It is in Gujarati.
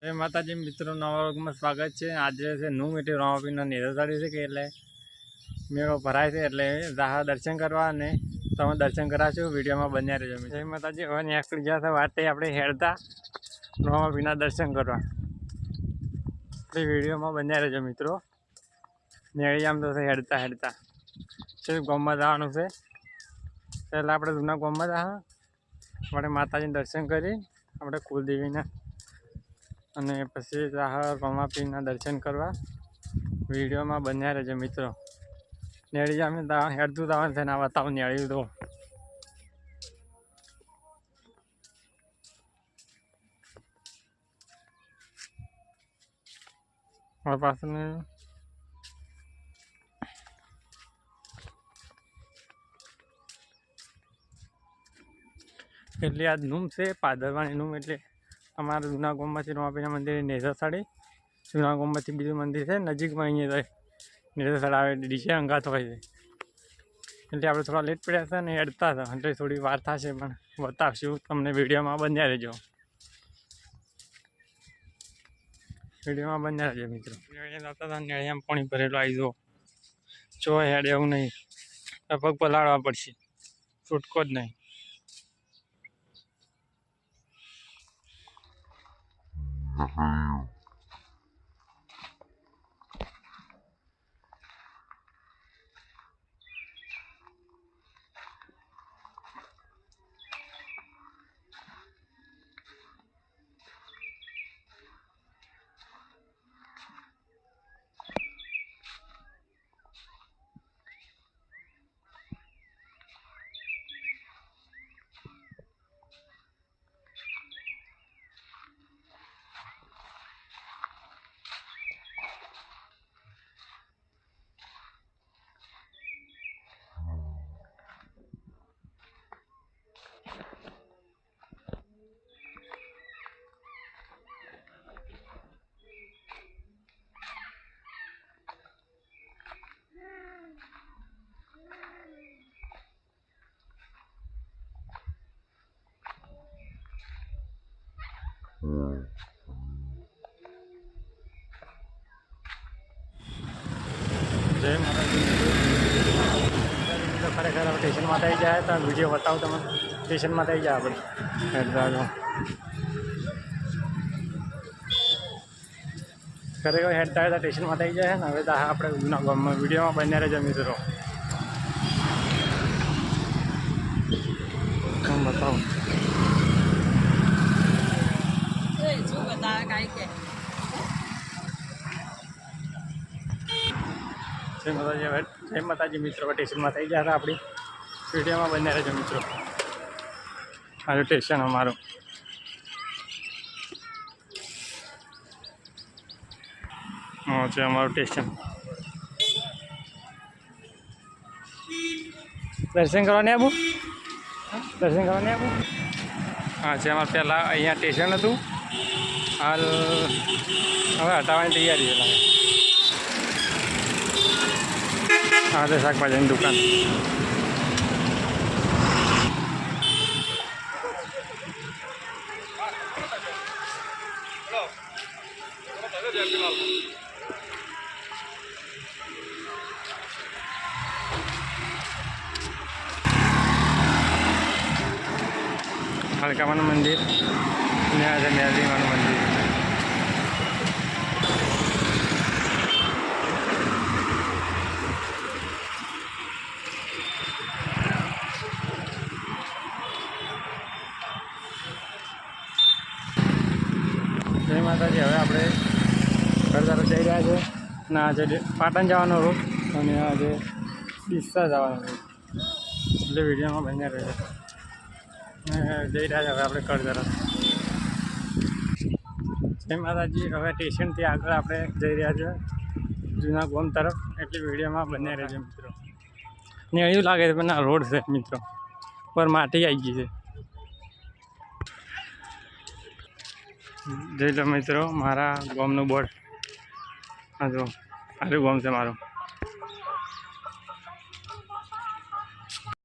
જય માતાજી મિત્રો, નવા વર્ગમાં સ્વાગત છે। આજે છે મીઠી રામાપીરના નેજાસાડી છે કે એટલે મેળો ભરાય છે, એટલે રાહ દર્શન કરવા અને તમે દર્શન કરાવશો। વિડીયોમાં બન્યા રહેજો। જય માતાજી। હવે નીકળી ગયા છે વાટે આપણે હેડતા રામાપીરના દર્શન કરવા, એટલે વિડીયોમાં બન્યા રહેજો મિત્રો। નેળી આમ તો હેડતા હેડતા સિર્ફ ગામમાં જવાનું છે। પહેલાં આપણે જૂના ગામમાં જવા, આપણે માતાજીના દર્શન કરી આપણે કુલદેવીના, અને પછી રાહ રામાપીરના દર્શન કરવા। વિડીયોમાં બન્યા રહેજો મિત્રો। નેળી અમે હેડતું જવાનું છે ને આ બતાવું નેળ્યું તો હવે પાછું એટલે આ નૂમ છે પાદરવાની નૂમ, એટલે અમારા જૂના ગામમાંથી રામાપીના મંદિર નેજાસાડી, જૂના ગામમાંથી બીજું મંદિર છે નજીકમાં, અહીંયા નેજાસાડી આવે ડીજે અંગાત હોય છે, એટલે આપણે થોડા લેટ પડ્યા હતા ને હેડતા હતા, એટલે થોડી વાર થશે પણ બતાવશું તમને। વિડીયોમાં બન્યા રહેજો, વિડીયોમાં બન્યા રહેજો મિત્રો। જતા હતા નેળિયામાં પાણી ભરેલું આવી જુઓ, જો હેડ એવું નહીં, પગ પલાળવા પડશે, છૂટકો જ નહીં। જય માતાજી। ખરેખર સ્ટેશનમાં થઈ જાય તો વિડીયો બતાવું તમે, સ્ટેશનમાં થઈ જાય આપણે હેડતા ખરેખર હેડતા હેડતા સ્ટેશનમાં થઈ જાય ને। હવે તો આપણે જૂના ગામમાં વિડીયોમાં બન્યા રહેજો મિત્રો, બતાવું જય માતાજી। હવે જય માતાજી મિત્રો, સ્ટેશનમાં થઈ ગયા હતા આપણી, વિડીયોમાં બન્યા રહેજો મિત્રો। આ સ્ટેશન અમારું, હા છે અમારું સ્ટેશન। દર્શન કરવા નહીં આવું, દર્શન કરવા નહીં આવું। હા છે અમારે પહેલાં અહીંયા સ્ટેશન હતું, હાલ હવે હટાવવાની તૈયારી છે લાગે। હા તો શાકભાજીની દુકાન, હલકામાનું મંદિર ને આજે મેરડીમાનું મંદિર। જય માતાજી। હવે આપણે ઘર તરફ જઈ રહ્યા છે, અને આજે પાટણ જવાનો રૂટ અને આજે ડીસા જવાનો રૂટ, એટલે વિડીયોમાં બન્યા રહે છે। જઈ રહ્યા છે હવે આપણે ઘર તરફ। જય માતાજી। હવે સ્ટેશનથી આગળ આપણે જઈ રહ્યા છે જૂના ગામ તરફ, એટલે વિડીયોમાં બન્યા રહેજો મિત્રો। ને એવું લાગે છે પણ આ રોડ છે મિત્રો, પર માટી આવી ગઈ છે। જોઈ લો મિત્રો મારા ગામનું બોર્ડ, હા જો સારું ગામ છે મારું।